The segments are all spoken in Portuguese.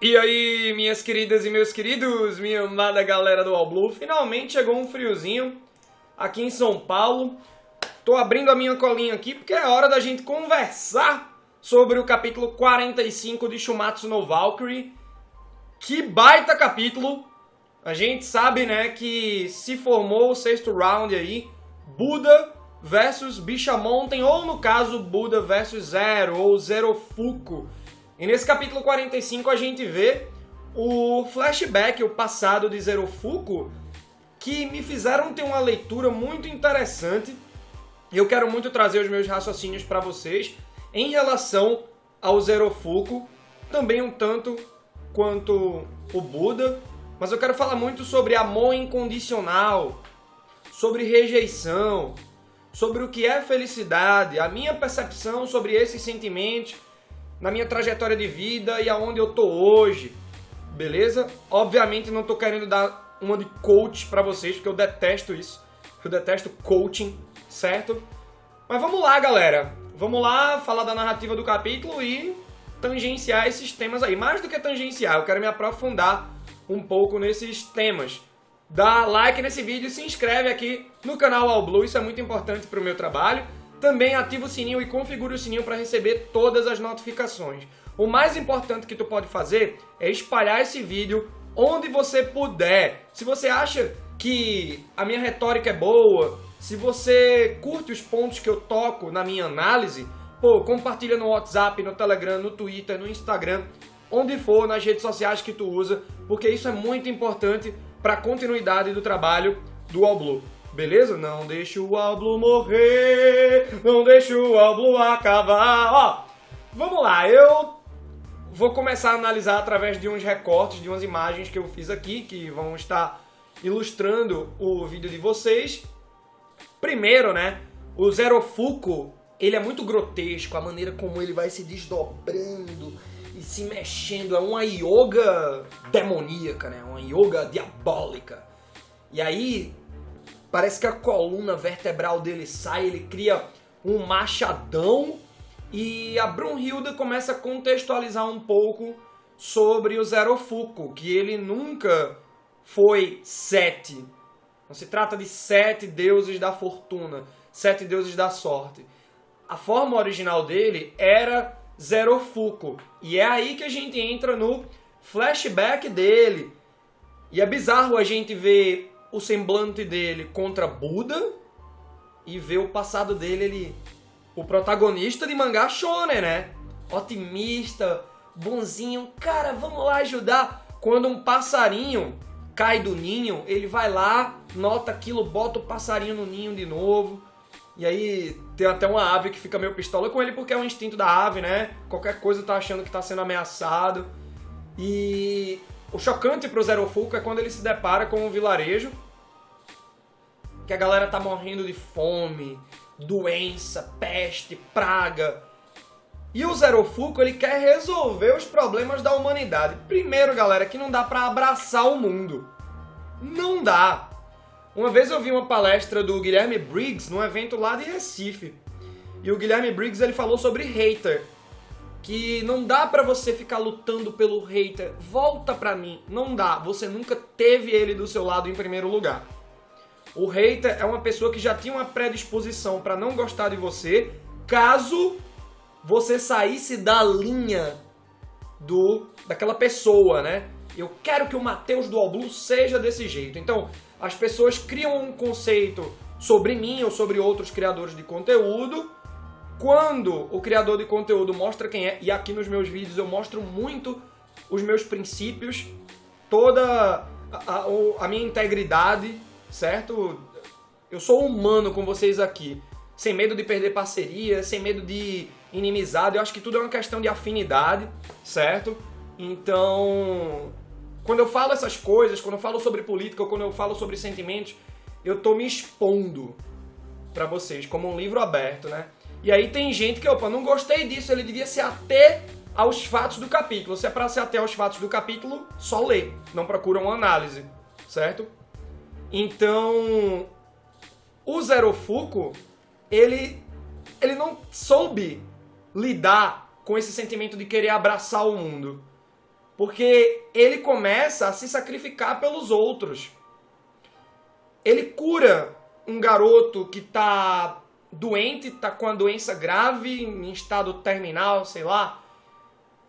E aí, minhas queridas e meus queridos, minha amada galera do All Blue, finalmente chegou um friozinho aqui em São Paulo. Tô abrindo a minha colinha aqui porque é hora da gente conversar sobre o capítulo 45 de Shumatsu no Valkyrie. Que baita capítulo! A gente sabe, né, que se formou o sexto round aí, Buda versus Bishamonten, ou no caso, Buda versus Zero, ou Zero Fuku. E nesse capítulo 45 a gente vê o flashback, o passado de Zero Fuku, que me fizeram ter uma leitura muito interessante. E eu quero muito trazer os meus raciocínios para vocês em relação ao Zero Fuku, também um tanto quanto o Buda. Mas eu quero falar muito sobre amor incondicional, sobre rejeição, sobre o que é felicidade, a minha percepção sobre esses sentimentos, na minha trajetória de vida e aonde eu tô hoje, beleza? Obviamente não tô querendo dar uma de coach pra vocês, porque eu detesto isso. Eu detesto coaching, certo? Mas vamos lá, galera. Vamos lá falar da narrativa do capítulo e tangenciar esses temas aí. Mais do que tangenciar, eu quero me aprofundar um pouco nesses temas. Dá like nesse vídeo e se inscreve aqui no canal All Blue, isso é muito importante para o meu trabalho. Também ativa o sininho e configura o sininho para receber todas as notificações. O mais importante que tu pode fazer é espalhar esse vídeo onde você puder. Se você acha que a minha retórica é boa, se você curte os pontos que eu toco na minha análise, pô, compartilha no WhatsApp, no Telegram, no Twitter, no Instagram, onde for, nas redes sociais que tu usa, porque isso é muito importante para a continuidade do trabalho do All Blue. Beleza? Não deixa o All Blue morrer, não deixa o All Blue acabar. Ó, vamos lá, eu vou começar a analisar através de uns recortes, de umas imagens que eu fiz aqui, que vão estar ilustrando o vídeo de vocês. Primeiro, né, o Zero Fuku, ele é muito grotesco, a maneira como ele vai se desdobrando e se mexendo, é uma yoga demoníaca, né, uma yoga diabólica. E aí parece que a coluna vertebral dele sai, ele cria um machadão e a Brunhilde começa a contextualizar um pouco sobre o Zero Fuku, que ele nunca foi 7. Não se trata de 7 deuses da fortuna, 7 deuses da sorte. A forma original dele era Zero Fuku. E é aí que a gente entra no flashback dele. E é bizarro a gente ver o semblante dele contra Buda e ver o passado dele, ele, o protagonista de mangá shonen, né? Otimista, bonzinho, cara, vamos lá ajudar. Quando um passarinho cai do ninho, ele vai lá, nota aquilo, bota o passarinho no ninho de novo. E aí tem até uma ave que fica meio pistola com ele porque é um instinto da ave, né? Qualquer coisa tá achando que tá sendo ameaçado. E o chocante pro Zero Fuku é quando ele se depara com um vilarejo que a galera tá morrendo de fome, doença, peste, praga. E o Zero Fuku, ele quer resolver os problemas da humanidade. Primeiro, galera, que não dá pra abraçar o mundo. Não dá. Uma vez eu vi uma palestra do Guilherme Briggs num evento lá de Recife. E o Guilherme Briggs, ele falou sobre hater. Que não dá pra você ficar lutando pelo hater. Volta pra mim. Não dá. Você nunca teve ele do seu lado em primeiro lugar. O hater é uma pessoa que já tinha uma predisposição pra não gostar de você, caso você saísse da linha daquela pessoa, né? Eu quero que o Matheus do All Blue seja desse jeito. Então, as pessoas criam um conceito sobre mim ou sobre outros criadores de conteúdo. Quando o criador de conteúdo mostra quem é, e aqui nos meus vídeos eu mostro muito os meus princípios, toda a minha integridade, certo? Eu sou humano com vocês aqui, sem medo de perder parceria, sem medo de inimizade. Eu acho que tudo é uma questão de afinidade, certo? Então, quando eu falo essas coisas, quando eu falo sobre política ou quando eu falo sobre sentimentos, eu tô me expondo pra vocês, como um livro aberto, né? E aí tem gente que, opa, não gostei disso, ele devia se ater aos fatos do capítulo. Se é pra se ater aos fatos do capítulo, só lê, não procura uma análise, certo? Então, o Zero Fuku, ele não soube lidar com esse sentimento de querer abraçar o mundo. Porque ele começa a se sacrificar pelos outros. Ele cura um garoto que tá doente, tá com a doença grave, em estado terminal, sei lá.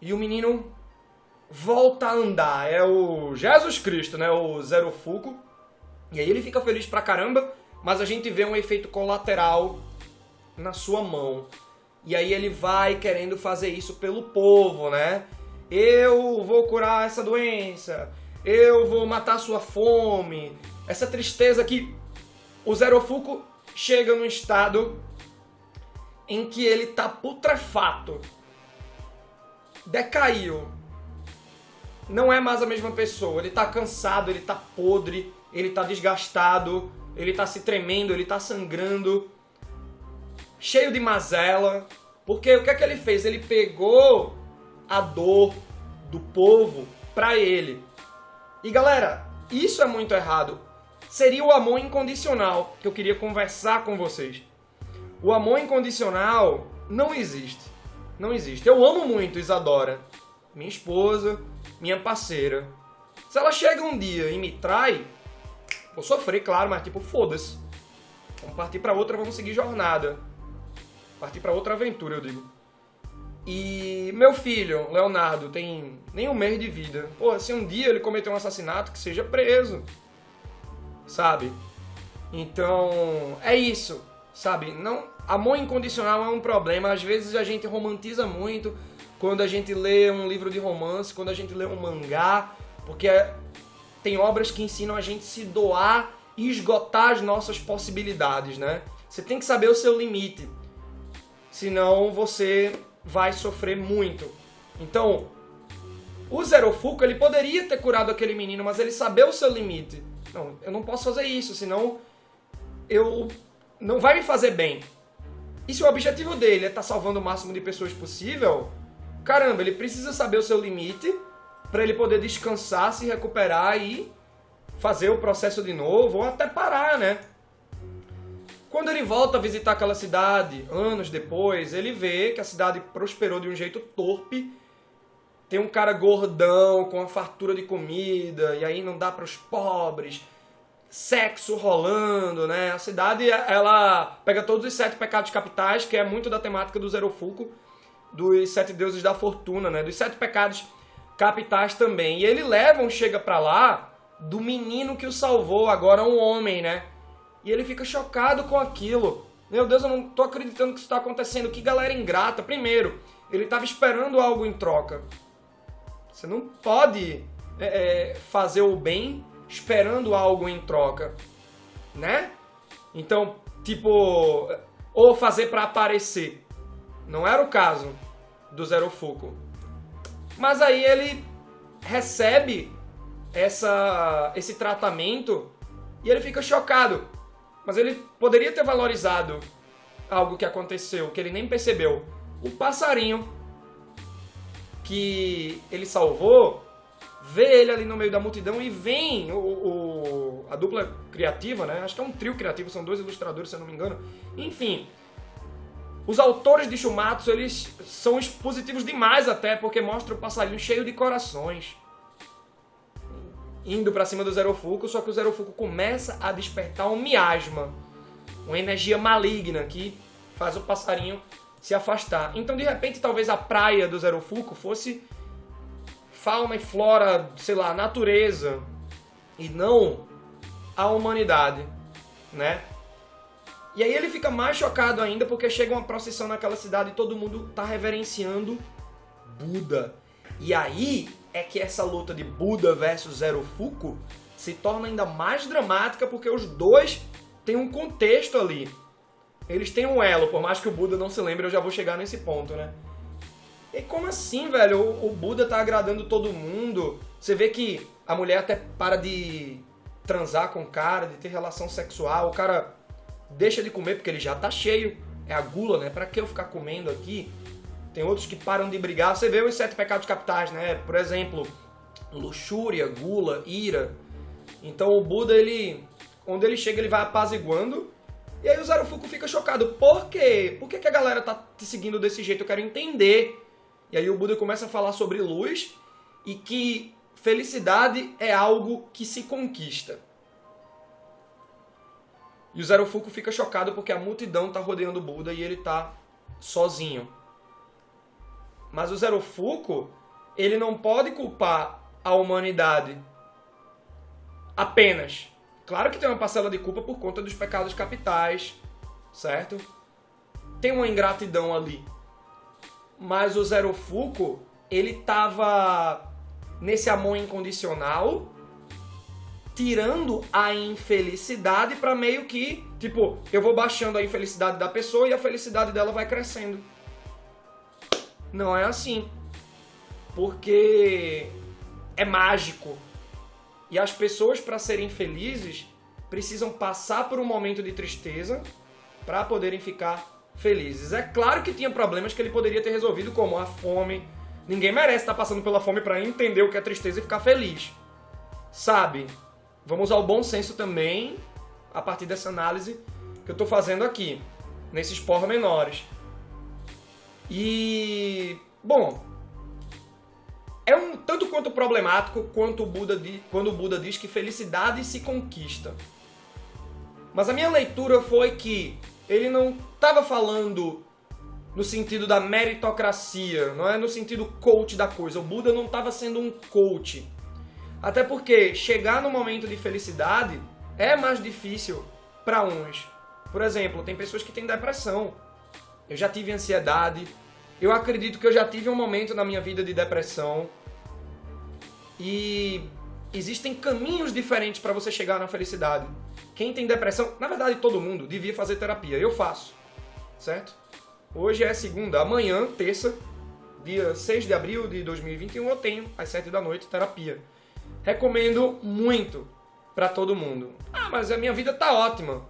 E o menino volta a andar. É o Jesus Cristo, né? O Zero Fuku. E aí ele fica feliz pra caramba, mas a gente vê um efeito colateral na sua mão. E aí ele vai querendo fazer isso pelo povo, né? Eu vou curar essa doença, eu vou matar sua fome, essa tristeza que o Zero Fuku chega num estado em que ele tá putrefato, decaiu, não é mais a mesma pessoa, ele tá cansado, ele tá podre, ele tá desgastado, ele tá se tremendo, ele tá sangrando, cheio de mazela, porque o que é que ele fez? Ele pegou a dor do povo pra ele. E galera, isso é muito errado. Seria o amor incondicional que eu queria conversar com vocês. O amor incondicional não existe. Não existe. Eu amo muito Isadora, minha esposa, minha parceira. Se ela chega um dia e me trai, vou sofrer, claro, mas tipo, foda-se. Vamos partir pra outra, vamos seguir jornada. Partir pra outra aventura, eu digo. E meu filho, Leonardo, tem nem um mês de vida. Pô, se um dia ele cometer um assassinato, que seja preso. Sabe? Então, é isso. Sabe? Não, amor incondicional é um problema. Às vezes a gente romantiza muito quando a gente lê um livro de romance, quando a gente lê um mangá, porque tem obras que ensinam a gente se doar e esgotar as nossas possibilidades, né? Você tem que saber o seu limite. Senão você vai sofrer muito. Então, o Zero Fuku, ele poderia ter curado aquele menino, mas ele sabia o seu limite. Não, eu não posso fazer isso, senão eu não vai me fazer bem. E se o objetivo dele é estar salvando o máximo de pessoas possível, caramba, ele precisa saber o seu limite para ele poder descansar, se recuperar e fazer o processo de novo, ou até parar, né? Quando ele volta a visitar aquela cidade, anos depois, ele vê que a cidade prosperou de um jeito torpe. Tem um cara gordão, com uma fartura de comida, e aí não dá para os pobres. Sexo rolando, né? A cidade, ela pega todos os 7 pecados capitais, que é muito da temática do Zero Fuku, dos 7 deuses da fortuna, né? Dos 7 pecados capitais também. E ele chega pra lá, do menino que o salvou, agora um homem, né? E ele fica chocado com aquilo. Meu Deus, eu não tô acreditando que isso tá acontecendo. Que galera ingrata. Primeiro, ele tava esperando algo em troca. Você não pode fazer o bem esperando algo em troca, né? Então, tipo, ou fazer pra aparecer. Não era o caso do Zero Fuku. Mas aí ele recebe esse tratamento e ele fica chocado. Mas ele poderia ter valorizado algo que aconteceu, que ele nem percebeu. O passarinho que ele salvou, vê ele ali no meio da multidão e vem a dupla criativa, né? Acho que é um trio criativo, são 2 ilustradores, se eu não me engano. Enfim, os autores de Shumatsu, eles são expositivos demais até, porque mostra o passarinho cheio de corações, indo pra cima do Zero Fuku, só que o Zero Fuku começa a despertar um miasma, uma energia maligna que faz o passarinho se afastar. Então, de repente, talvez a praia do Zero Fuku fosse fauna e flora, sei lá, natureza, e não a humanidade, né? E aí ele fica mais chocado ainda porque chega uma procissão naquela cidade e todo mundo tá reverenciando Buda. E aí é que essa luta de Buda versus Zero Fuku se torna ainda mais dramática porque os dois têm um contexto ali. Eles têm um elo, por mais que o Buda não se lembre, eu já vou chegar nesse ponto, né? E como assim, velho? O Buda tá agradando todo mundo. Você vê que a mulher até para de transar com o cara, de ter relação sexual. O cara deixa de comer porque ele já tá cheio. É a gula, né? Pra que eu ficar comendo aqui? Tem outros que param de brigar. Você vê os 7 pecados capitais, né? Por exemplo, luxúria, gula, ira. Então o Buda, onde ele chega, ele vai apaziguando. E aí o Zero Fuku fica chocado. Por quê? Por que a galera tá te seguindo desse jeito? Eu quero entender. E aí o Buda começa a falar sobre luz. e que felicidade é algo que se conquista. E o Zero Fuku fica chocado porque a multidão está rodeando o Buda e ele está sozinho. Mas o Zero Fuku, ele não pode culpar a humanidade apenas. Claro que tem uma parcela de culpa por conta dos pecados capitais, certo? Tem uma ingratidão ali. Mas o Zero Fuku, ele estava nesse amor incondicional, tirando a infelicidade para meio que, tipo, eu vou baixando a infelicidade da pessoa e a felicidade dela vai crescendo. Não é assim. Porque é mágico. E as pessoas, para serem felizes, precisam passar por um momento de tristeza para poderem ficar felizes. É claro que tinha problemas que ele poderia ter resolvido, como a fome. Ninguém merece estar passando pela fome para entender o que é tristeza e ficar feliz. Sabe? Vamos ao bom senso também, a partir dessa análise que eu estou fazendo aqui, nesses pormenores. E, bom, é um tanto quanto problemático quando o Buda diz que felicidade se conquista. Mas a minha leitura foi que ele não estava falando no sentido da meritocracia, não é no sentido coach da coisa. O Buda não estava sendo um coach. Até porque chegar no momento de felicidade é mais difícil para uns. Por exemplo, tem pessoas que têm depressão. Eu já tive ansiedade. Eu acredito que eu já tive um momento na minha vida de depressão. E existem caminhos diferentes para você chegar na felicidade. Quem tem depressão, na verdade todo mundo, devia fazer terapia. Eu faço, certo? Hoje é segunda, amanhã, terça, dia 6 de abril de 2021, eu tenho, às 7 da noite, terapia. Recomendo muito para todo mundo. Ah, mas a minha vida tá ótima.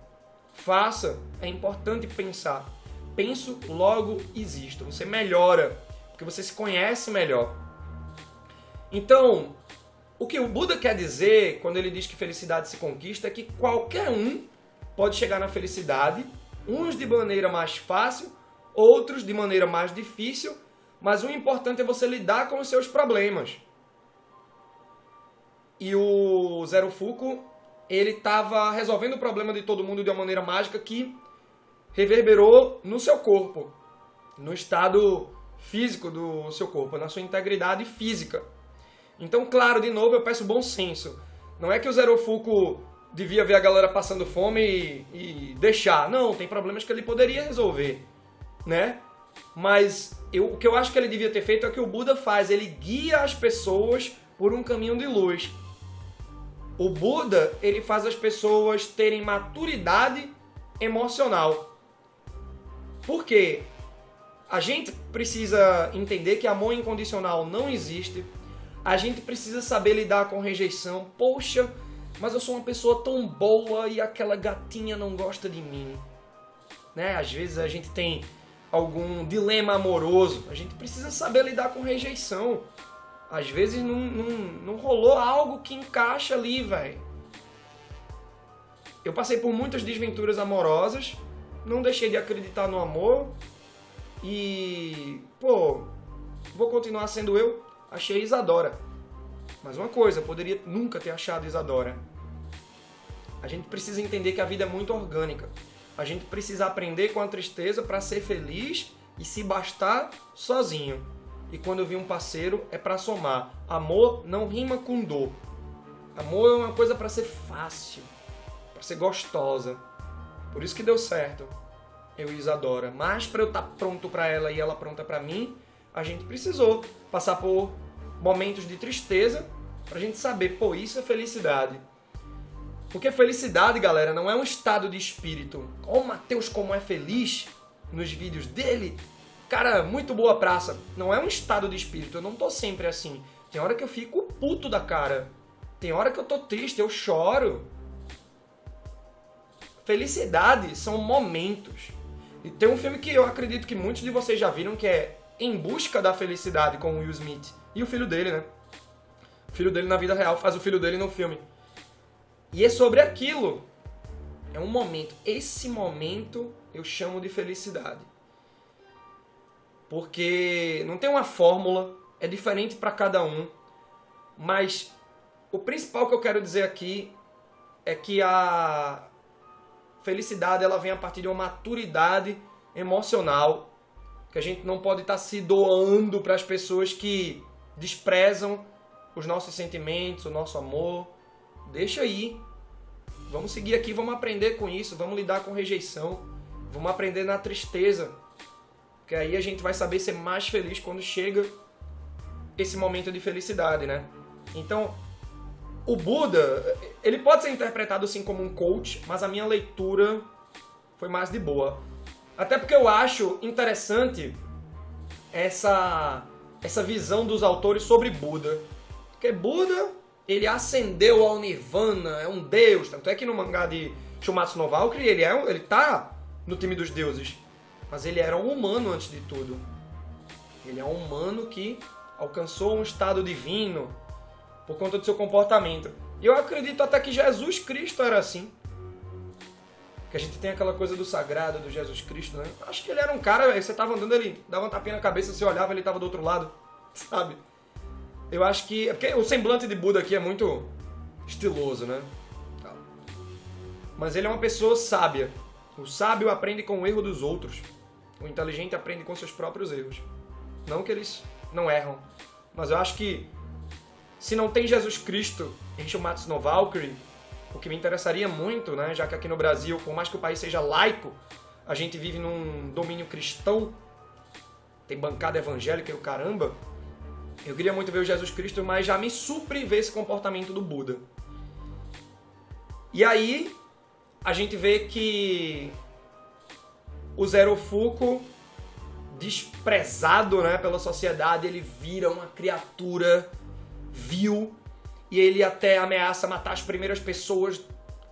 Faça, é importante pensar. Penso, logo existo. Você melhora, porque você se conhece melhor. Então, o que o Buda quer dizer quando ele diz que felicidade se conquista é que qualquer um pode chegar na felicidade, uns de maneira mais fácil, outros de maneira mais difícil, mas o importante é você lidar com os seus problemas. E o Zero Fuku, ele estava resolvendo o problema de todo mundo de uma maneira mágica que reverberou no seu corpo, no estado físico do seu corpo, na sua integridade física. Então, claro, de novo, eu peço bom senso. Não é que o Zero Fuku devia ver a galera passando fome e deixar. Não, tem problemas que ele poderia resolver, né? Mas o que eu acho que ele devia ter feito é o que o Buda faz. Ele guia as pessoas por um caminho de luz. O Buda, ele faz as pessoas terem maturidade emocional. Por quê? A gente precisa entender que amor incondicional não existe. A gente precisa saber lidar com rejeição. Poxa, mas eu sou uma pessoa tão boa e aquela gatinha não gosta de mim. Né? Às vezes a gente tem algum dilema amoroso. A gente precisa saber lidar com rejeição. Às vezes não rolou algo que encaixa ali, velho. Eu passei por muitas desventuras amorosas, não deixei de acreditar no amor e, pô, vou continuar sendo eu. Achei Isadora. Mas uma coisa, eu poderia nunca ter achado Isadora. A gente precisa entender que a vida é muito orgânica. A gente precisa aprender com a tristeza para ser feliz e se bastar sozinho. E quando eu vi um parceiro, é para somar. Amor não rima com dor. Amor é uma coisa para ser fácil, para ser gostosa. Por isso que deu certo, eu e Isadora. Mas para eu estar pronto para ela e ela pronta para mim, a gente precisou passar por momentos de tristeza pra gente saber, pô, isso é felicidade. Porque felicidade, galera, não é um estado de espírito. Ó, o Matheus como é feliz nos vídeos dele. Cara, muito boa praça. Não é um estado de espírito, eu não tô sempre assim. Tem hora que eu fico puto da cara. Tem hora que eu tô triste, eu choro. Felicidade são momentos. E tem um filme que eu acredito que muitos de vocês já viram, que é Em Busca da Felicidade, com o Will Smith. E o filho dele, né? O filho dele na vida real faz o filho dele no filme. E é sobre aquilo. É um momento. Esse momento eu chamo de felicidade. Porque não tem uma fórmula, é diferente para cada um. Mas o principal que eu quero dizer aqui é que a felicidade ela vem a partir de uma maturidade emocional, que a gente não pode estar se doando para as pessoas que desprezam os nossos sentimentos, o nosso amor. Deixa aí. Vamos seguir aqui, vamos aprender com isso, vamos lidar com rejeição, vamos aprender na tristeza, porque aí a gente vai saber ser mais feliz quando chega esse momento de felicidade, né? Então, o Buda, ele pode ser interpretado assim como um coach, mas a minha leitura foi mais de boa. Até porque eu acho interessante essa visão dos autores sobre Buda. Porque Buda, ele ascendeu ao Nirvana, é um deus. Tanto é que no mangá de Shumatsu no Valkyrie, ele tá no time dos deuses. Mas ele era um humano antes de tudo. Ele é um humano que alcançou um estado divino por conta do seu comportamento. E eu acredito até que Jesus Cristo era assim. Que a gente tem aquela coisa do sagrado, do Jesus Cristo, né? Acho que ele era um cara, você tava andando, ele dava um tapinha na cabeça, você olhava, ele tava do outro lado, sabe? Eu acho que... Porque o semblante de Buda aqui é muito estiloso, né? Mas ele é uma pessoa sábia. O sábio aprende com o erro dos outros. O inteligente aprende com seus próprios erros. Não que eles não erram. Mas eu acho que se não tem Jesus Cristo em Shumatsu no Valkyrie, o que me interessaria muito, né, já que aqui no Brasil, por mais que o país seja laico, a gente vive num domínio cristão, tem bancada evangélica e o caramba, eu queria muito ver o Jesus Cristo, mas já me supre ver esse comportamento do Buda. E aí, a gente vê que o Zero Fuko, desprezado, né, pela sociedade, ele vira uma criatura vil, e ele até ameaça matar as primeiras pessoas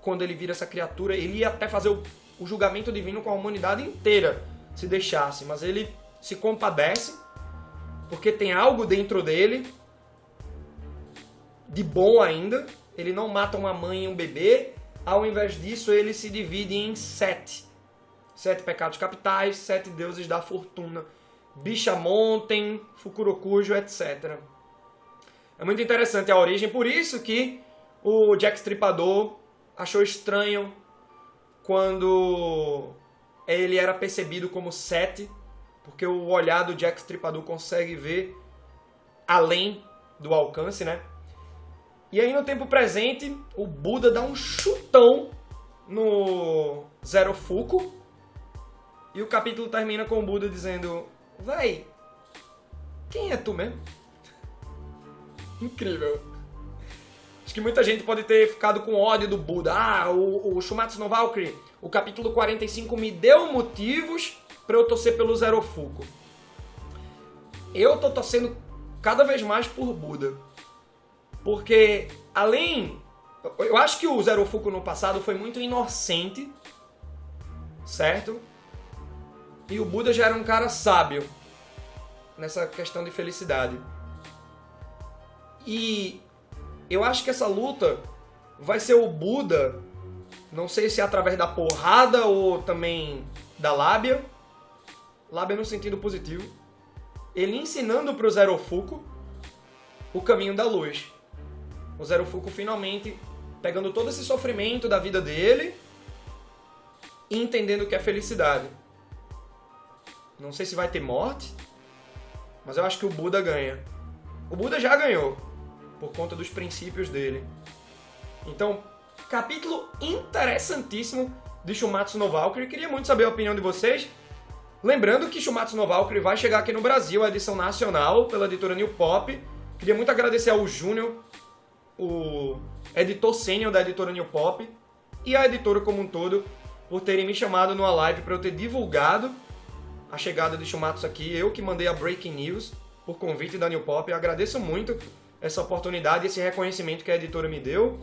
quando ele vira essa criatura. Ele ia até fazer o julgamento divino com a humanidade inteira, se deixasse. Mas ele se compadece, porque tem algo dentro dele, de bom ainda. Ele não mata uma mãe e um bebê. Ao invés disso, ele se divide em 7. 7 pecados capitais, 7 deuses da fortuna. Bishamonten, Fukurokujo, etc. É muito interessante a origem, por isso que o Jack Stripador achou estranho quando ele era percebido como 7, porque o olhar do Jack Stripador consegue ver além do alcance, né? E aí no tempo presente, o Buda dá um chutão no Zero Fuko, e o capítulo termina com o Buda dizendo: véi, quem é tu mesmo? Incrível. Acho que muita gente pode ter ficado com ódio do Buda. O Shumatsu no Valkyrie, o capítulo 45 me deu motivos para eu torcer pelo Zero Fuko. Eu tô torcendo cada vez mais por Buda. Porque, além... Eu acho que o Zero Fuko no passado foi muito inocente, certo? E o Buda já era um cara sábio nessa questão de felicidade. E eu acho que essa luta vai ser o Buda, não sei se é através da porrada ou também da lábia. Lábia no sentido positivo. Ele ensinando para o Zero Fuko o caminho da luz. O Zero Fuko finalmente pegando todo esse sofrimento da vida dele e entendendo o que é felicidade. Não sei se vai ter morte, mas eu acho que o Buda ganha. O Buda já ganhou, por conta dos princípios dele. Então, capítulo interessantíssimo de Shumatsu no Valkyrie. Queria muito saber a opinião de vocês. Lembrando que Shumatsu no Valkyrie vai chegar aqui no Brasil, a edição nacional, pela editora New Pop. Queria muito agradecer ao Júnior, o editor sênior da editora New Pop, e a editora como um todo, por terem me chamado numa live para eu ter divulgado a chegada de Shumatsu aqui. Eu que mandei a Breaking News por convite da New Pop. Eu agradeço muito essa oportunidade, esse reconhecimento que a editora me deu.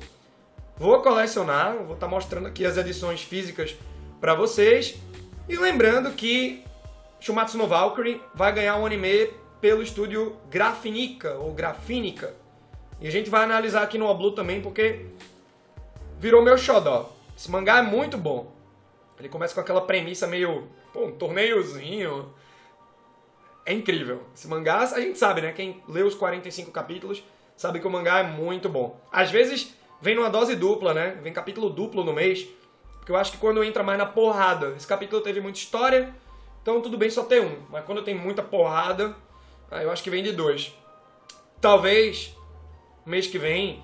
Vou colecionar, vou estar mostrando aqui as edições físicas para vocês. E lembrando que Shumatsu no Valkyrie vai ganhar um anime pelo estúdio Graphinica, ou Graphinica. E a gente vai analisar aqui no Oblu também, porque virou meu xodó. Esse mangá é muito bom. Ele começa com aquela premissa meio, um torneiozinho. É incrível. Esse mangá, a gente sabe, né? Quem lê os 45 capítulos sabe que o mangá é muito bom. Às vezes vem numa dose dupla, né? Vem capítulo duplo no mês, porque eu acho que quando entra mais na porrada, esse capítulo teve muita história, então tudo bem só ter um, mas quando tem muita porrada, aí eu acho que vem de 2. Talvez, mês que vem,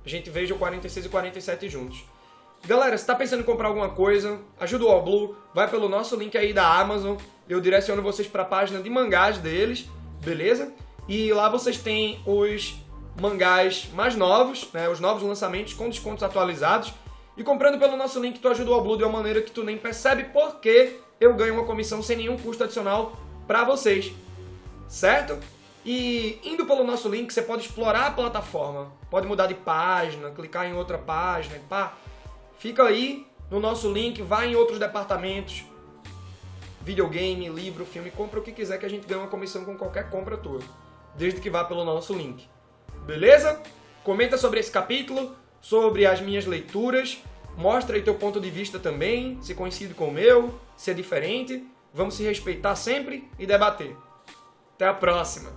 a gente veja o 46 e 47 juntos. Galera, se tá pensando em comprar alguma coisa, ajuda o All Blue, vai pelo nosso link aí da Amazon, eu direciono vocês para a página de mangás deles, beleza? E lá vocês têm os mangás mais novos, né, os novos lançamentos com descontos atualizados. E comprando pelo nosso link, tu ajuda o All Blue de uma maneira que tu nem percebe, porque eu ganho uma comissão sem nenhum custo adicional para vocês, certo? E indo pelo nosso link, você pode explorar a plataforma, pode mudar de página, clicar em outra página, pá. Fica aí no nosso link, vai em outros departamentos, videogame, livro, filme, compra o que quiser que a gente ganha uma comissão com qualquer compra tua, desde que vá pelo nosso link. Beleza? Comenta sobre esse capítulo, sobre as minhas leituras, mostra aí teu ponto de vista também, se coincide com o meu, se é diferente, vamos se respeitar sempre e debater. Até a próxima!